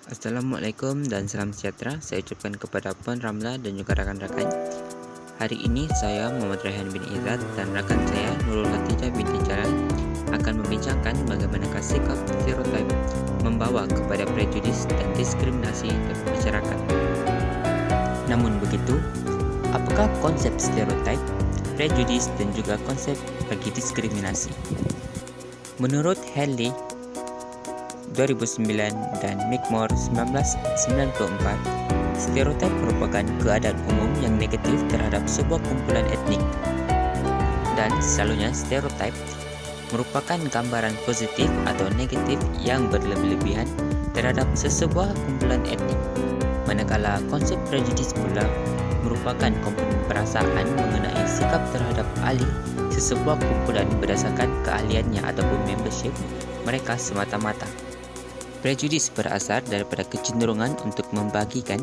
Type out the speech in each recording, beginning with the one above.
Assalamualaikum dan salam sejahtera saya ucapkan kepada Puan Ramla dan juga rakan-rakan. Hari ini saya Muhammad Rehan bin Izzat dan rakan saya Nurul Hatijah binti Jalal akan membincangkan bagaimanakah sikap stereotip membawa kepada prejudis dan diskriminasi dalam masyarakat. Namun begitu, apakah konsep stereotip, prejudis dan juga konsep bagi diskriminasi? Menurut Haley 2009 dan McMurray 1994, stereotip merupakan keadaan umum yang negatif terhadap sebuah kumpulan etnik. Dan selalunya stereotip merupakan gambaran positif atau negatif yang berlebihan terhadap sesebuah kumpulan etnik. Manakala konsep prejudis pula merupakan komponen perasaan mengenai sikap terhadap ahli sesebuah kumpulan berdasarkan keahliannya ataupun membership mereka semata-mata. Prejudis berasal daripada kecenderungan untuk membagikan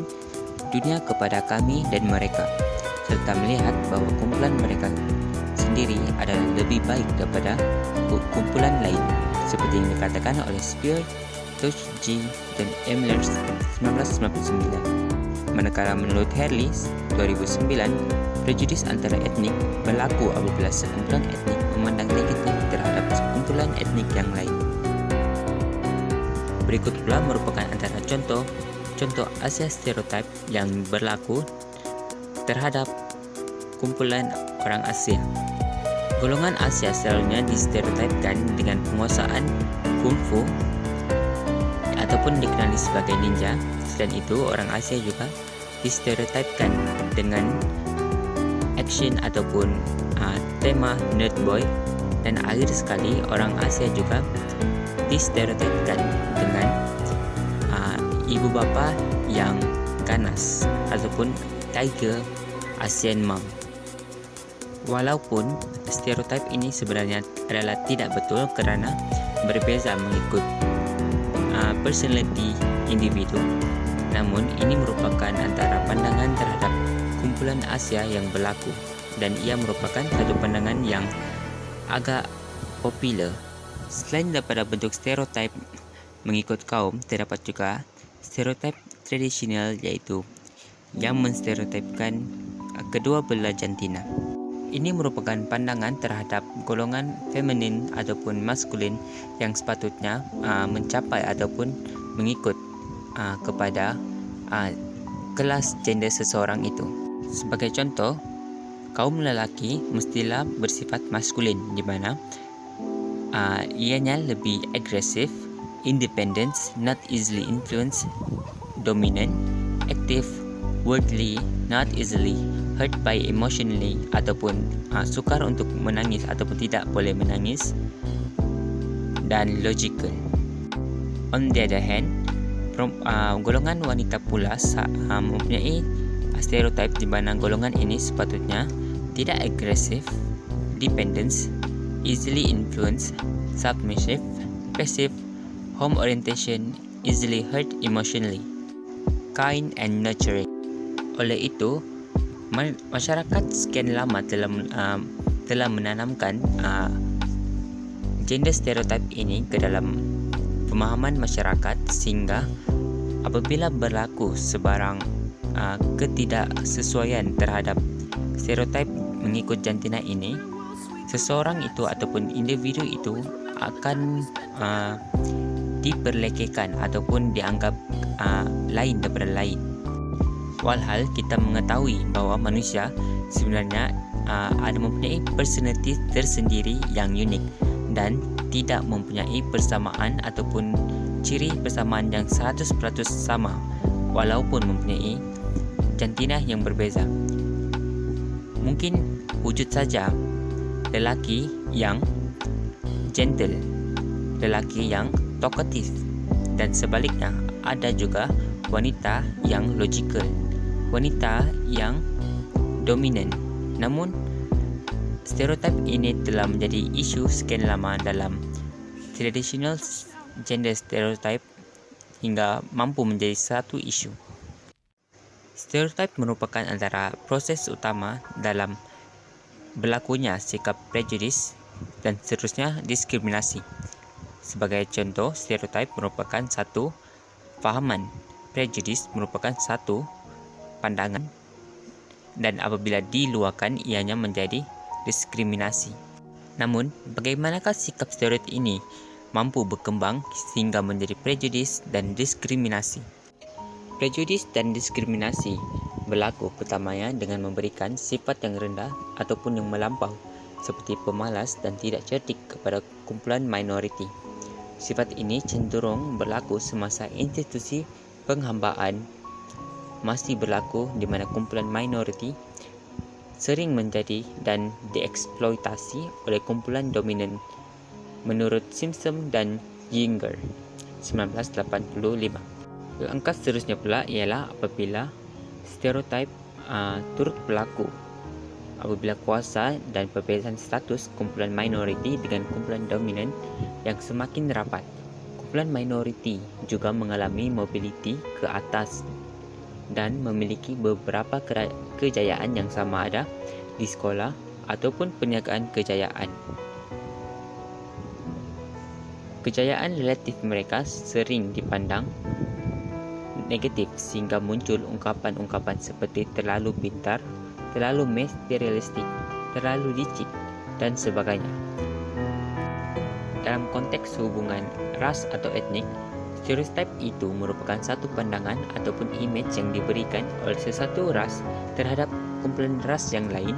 dunia kepada kami dan mereka, serta melihat bahawa kumpulan mereka sendiri adalah lebih baik daripada kumpulan lain, seperti yang dikatakan oleh Spear, Tuskegee dan Emlers 1999. Manakala menurut Harley 2009, prejudis antara etnik berlaku apabila sekumpulan etnik memandang negatif terhadap sekumpulan etnik yang lain. Berikut pula merupakan antara contoh Asia stereotip yang berlaku terhadap kumpulan orang Asia. Golongan Asia selalunya distereotipkan dengan penguasaan kungfu ataupun dikenali sebagai ninja. Selain itu, orang Asia juga distereotipkan dengan action ataupun tema nerd boy, dan akhir sekali orang Asia juga distereotipkan dengan ibu bapa yang ganas ataupun tiger Asian mom. Walaupun stereotip ini sebenarnya adalah tidak betul kerana berbeza mengikut personality individu, namun ini merupakan antara pandangan terhadap kumpulan Asia yang berlaku, dan ia merupakan satu pandangan yang agak popular. Selain daripada bentuk stereotip mengikut kaum, terdapat juga stereotip tradisional, iaitu yang menstereotipkan kedua belah jantina. Ini merupakan pandangan terhadap golongan feminin ataupun maskulin yang sepatutnya mencapai ataupun mengikut kepada kelas gender seseorang itu. Sebagai contoh, kaum lelaki mestilah bersifat maskulin, di mana ianya lebih agresif, independent, not easily influenced, dominant, active, worldly, not easily hurt by emotionally, ataupun sukar untuk menangis ataupun tidak boleh menangis, dan logical. On the other hand, golongan wanita pula mempunyai stereotip di mana golongan ini sepatutnya tidak agresif, dependence, easily influenced, submissive, passive, home orientation, easily hurt emotionally, kind and nurturing. Oleh itu, masyarakat sekian lama telah menanamkan gender stereotip ini ke dalam pemahaman masyarakat, sehingga apabila berlaku sebarang ketidaksesuaian terhadap stereotip mengikut jantina ini, seseorang itu ataupun individu itu akan diperlekehkan ataupun dianggap lain daripada lain. Walhal kita mengetahui bahawa manusia sebenarnya ada mempunyai personality tersendiri yang unik dan tidak mempunyai persamaan ataupun ciri persamaan yang 100% sama, walaupun mempunyai jantina yang berbeza. Mungkin wujud saja lelaki yang gentle, lelaki yang talkative, dan sebaliknya ada juga wanita yang logical, wanita yang dominant. Namun stereotip ini telah menjadi isu sekian lama dalam traditional gender stereotype hingga mampu menjadi satu isu. Stereotip merupakan antara proses utama dalam berlakunya sikap prejudis dan seterusnya diskriminasi. Sebagai contoh, stereotip merupakan satu fahaman prejudice merupakan satu pandangan dan apabila diluahkan ianya menjadi diskriminasi. Namun, bagaimanakah sikap stereotip ini mampu berkembang sehingga menjadi prejudice dan diskriminasi? Prejudice dan diskriminasi berlaku pertamanya dengan memberikan sifat yang rendah ataupun yang melampau seperti pemalas dan tidak cerdik kepada kumpulan minoriti. Sifat ini cenderung berlaku semasa institusi penghambaan masih berlaku di mana kumpulan minoriti sering menjadi dan dieksploitasi oleh kumpulan dominan menurut Simpson dan Yinger 1985. Langkah seterusnya pula ialah apabila stereotip turut berlaku apabila kuasa dan perbezaan status kumpulan minoriti dengan kumpulan dominan yang semakin rapat. Kumpulan minoriti juga mengalami mobiliti ke atas dan memiliki beberapa kejayaan yang sama ada di sekolah ataupun perniagaan kejayaan. Kejayaan relatif mereka sering dipandang negatif sehingga muncul ungkapan-ungkapan seperti terlalu pintar, terlalu materialistik, terlalu licik, dan sebagainya. Dalam konteks hubungan ras atau etnik, stereotip itu merupakan satu pandangan ataupun image yang diberikan oleh sesuatu ras terhadap kumpulan ras yang lain.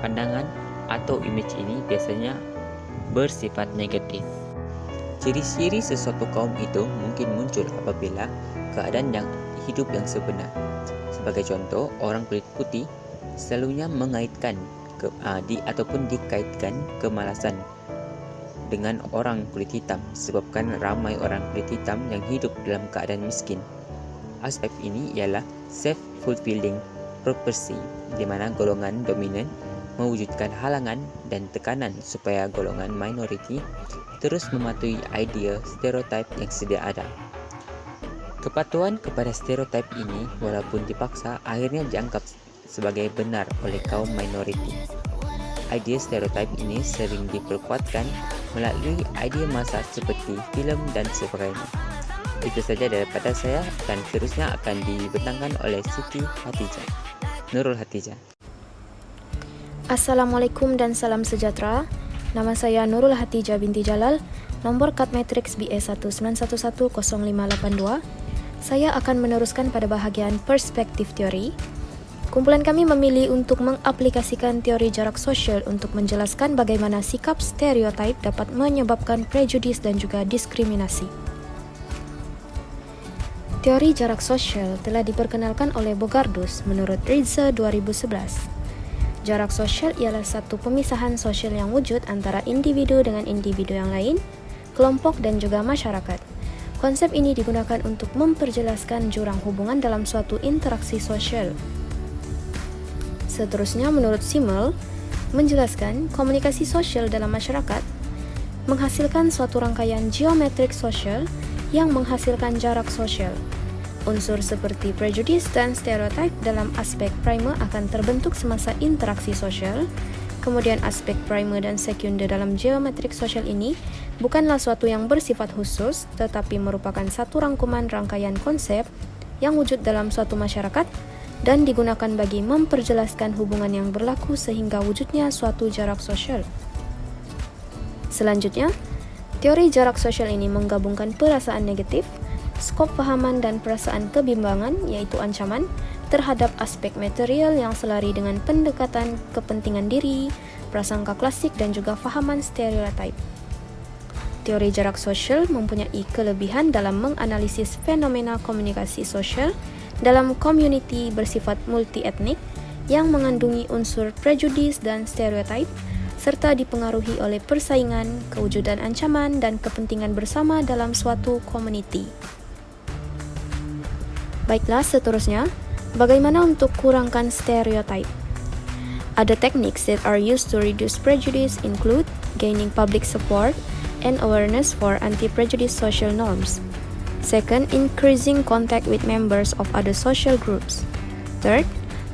Pandangan atau image ini biasanya bersifat negatif. Ciri-ciri sesuatu kaum itu mungkin muncul apabila keadaan yang hidup yang sebenar. Sebagai contoh, orang kulit putih selalunya mengaitkan ataupun dikaitkan kemalasan dengan orang kulit hitam, sebabkan ramai orang kulit hitam yang hidup dalam keadaan miskin. Aspek ini ialah self-fulfilling prophecy, di mana golongan dominan mewujudkan halangan dan tekanan supaya golongan minoriti terus mematuhi idea stereotip yang sedia ada. Kepatuhan kepada stereotip ini walaupun dipaksa akhirnya dianggap sebagai benar oleh kaum minoriti. Idea stereotip ini sering diperkuatkan melalui idea masa seperti filem dan sebagainya. Itu saja daripada saya dan seterusnya akan dibentangkan oleh Siti Hatijah. Nurul Hatijah. Assalamualaikum dan salam sejahtera. Nama saya Nurul Hatijah binti Jalal, nomor kad matriks BE191100582. Saya akan meneruskan pada bahagian perspektif teori. Kumpulan kami memilih untuk mengaplikasikan teori jarak sosial untuk menjelaskan bagaimana sikap stereotip dapat menyebabkan prejudis dan juga diskriminasi. Teori jarak sosial telah diperkenalkan oleh Bogardus menurut Ritze 2011. Jarak sosial ialah satu pemisahan sosial yang wujud antara individu dengan individu yang lain, kelompok dan juga masyarakat. Konsep ini digunakan untuk memperjelaskan jurang hubungan dalam suatu interaksi sosial. Seterusnya, menurut Simmel, menjelaskan komunikasi sosial dalam masyarakat menghasilkan suatu rangkaian geometrik sosial yang menghasilkan jarak sosial. Unsur seperti prejudice dan stereotip dalam aspek primer akan terbentuk semasa interaksi sosial. Kemudian aspek primer dan sekunder dalam geometrik sosial ini bukanlah suatu yang bersifat khusus, tetapi merupakan satu rangkuman rangkaian konsep yang wujud dalam suatu masyarakat dan digunakan bagi memperjelaskan hubungan yang berlaku sehingga wujudnya suatu jarak sosial. Selanjutnya, teori jarak sosial ini menggabungkan perasaan negatif, skop pahaman dan perasaan kebimbangan yaitu ancaman terhadap aspek material yang selari dengan pendekatan kepentingan diri, prasangka klasik dan juga fahaman stereotip. Teori jarak sosial mempunyai kelebihan dalam menganalisis fenomena komunikasi sosial dalam community bersifat multi-etnik yang mengandungi unsur prejudis dan stereotip serta dipengaruhi oleh persaingan, kewujudan ancaman, dan kepentingan bersama dalam suatu community. Baiklah, seterusnya, bagaimana untuk kurangkan stereotip? Other techniques that are used to reduce prejudice include gaining public support and awareness for anti-prejudice social norms. Second, increasing contact with members of other social groups. Third,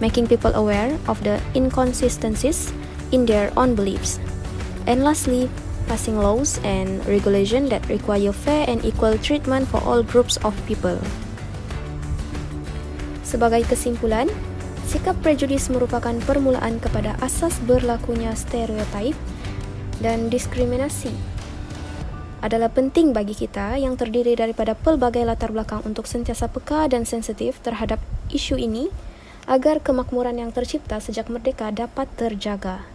making people aware of the inconsistencies in their own beliefs. And lastly, passing laws and regulation that require fair and equal treatment for all groups of people. Sebagai kesimpulan, sikap prejudis merupakan permulaan kepada asas berlakunya stereotip dan diskriminasi. Adalah penting bagi kita yang terdiri daripada pelbagai latar belakang untuk sentiasa peka dan sensitif terhadap isu ini agar kemakmuran yang tercipta sejak merdeka dapat terjaga.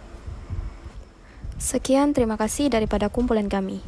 Sekian, terima kasih daripada kumpulan kami.